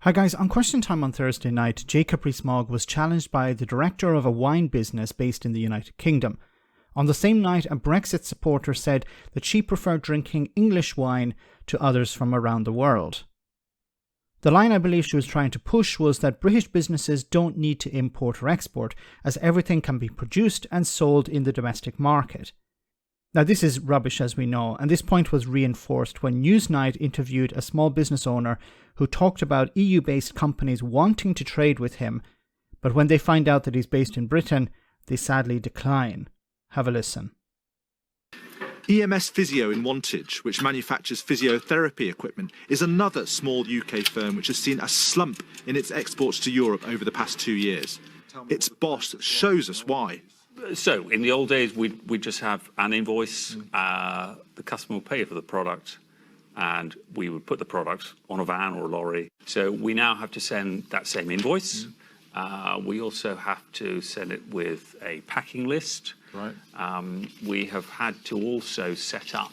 Hi guys, on Question Time on Thursday night, Jacob Rees-Mogg was challenged by the director of a wine business based in the United Kingdom. On the same night, a Brexit supporter said that she preferred drinking English wine to others from around the world. The line I believe she was trying to push was that British businesses don't need to import or export, as everything can be produced and sold in the domestic market. Now this is rubbish, as we know, and this point was reinforced when Newsnight interviewed a small business owner who talked about EU-based companies wanting to trade with him, but when they find out that he's based in Britain, they sadly decline. Have a listen. EMS Physio in Wantage, which manufactures physiotherapy equipment, is another small UK firm which has seen a slump in its exports to Europe over the past 2 years. Its boss shows us why. So, in the old days, we'd just have an invoice, the customer would pay for the product, and we would put the product on a van or a lorry. So we now have to send that same invoice. We also have to send it with a packing list. Right. We have had to also set up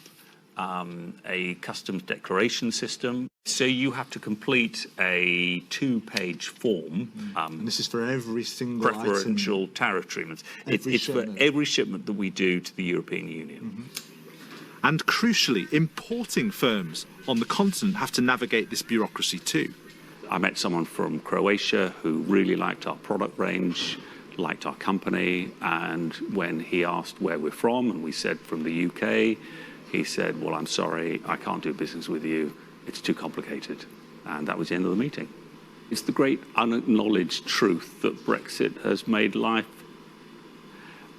a customs declaration system. So you have to complete a 2-page form. And this is for every single preferential item. Tariff treatments. It's for every shipment that we do to the European Union. And crucially, importing firms on the continent have to navigate this bureaucracy too. I met someone from Croatia who really liked our product range, liked our company, and when he asked where we're from, and we said from the UK, he said, well, I'm sorry, I can't do business with you. It's too complicated. And that was the end of the meeting. It's the great unacknowledged truth that Brexit has made life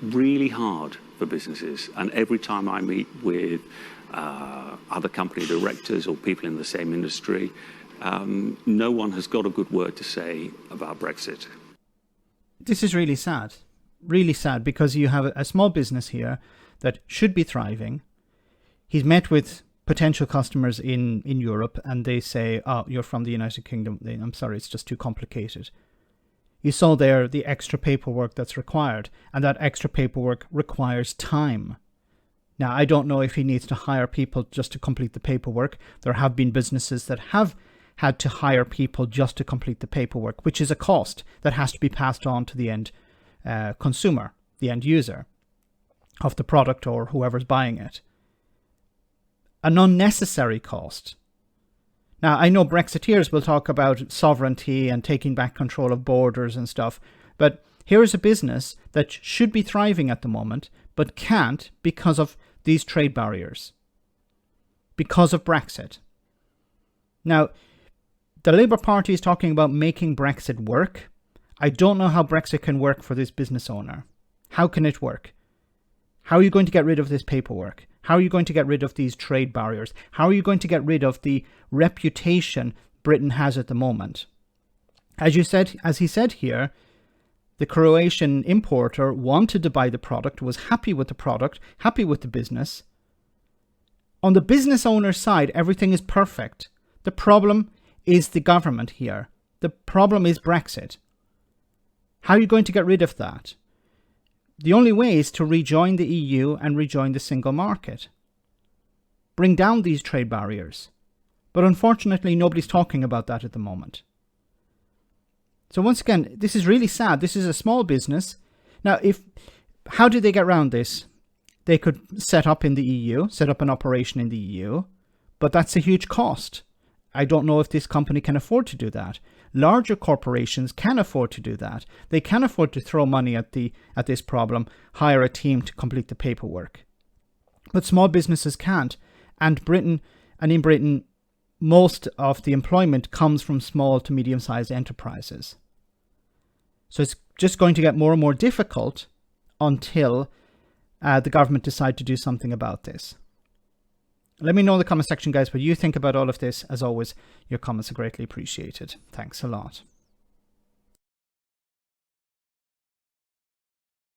really hard for businesses. And every time I meet with other company directors or people in the same industry, no one has got a good word to say about Brexit. This is really sad, because you have a small business here that should be thriving. He's met with potential customers in Europe and they say, oh, you're from the United Kingdom. I'm sorry, it's just too complicated. You saw there the extra paperwork that's required, and that extra paperwork requires time. Now, I don't know if he needs to hire people just to complete the paperwork. There have been businesses that have had to hire people just to complete the paperwork, which is a cost that has to be passed on to the end consumer, the end user of the product or whoever's buying it. An unnecessary cost. Now, I know Brexiteers will talk about sovereignty and taking back control of borders and stuff, but here is a business that should be thriving at the moment, but can't because of these trade barriers, because of Brexit. Now, the Labour Party is talking about making Brexit work. I don't know how Brexit can work for this business owner. How can it work? How are you going to get rid of this paperwork? How are you going to get rid of these trade barriers? How are you going to get rid of the reputation Britain has at the moment? As he said here, the Croatian importer wanted to buy the product, was happy with the product, happy with the business. On the business owner's side, everything is perfect. The problem is the government here. The problem is Brexit. How are you going to get rid of that? The only way is to rejoin the EU and rejoin the single market. Bring down these trade barriers. But unfortunately, nobody's talking about that at the moment. So once again, this is really sad. This is a small business. Now, how did they get around this? They could set up in the EU, set up an operation in the EU, but that's a huge cost. I don't know if this company can afford to do that. Larger corporations can afford to do that. They can afford to throw money at this problem, hire a team to complete the paperwork. But small businesses can't. And in Britain, most of the employment comes from small to medium-sized enterprises. So it's just going to get more and more difficult until the government decide to do something about this. Let me know in the comment section, guys, what you think about all of this. As always, your comments are greatly appreciated. Thanks a lot.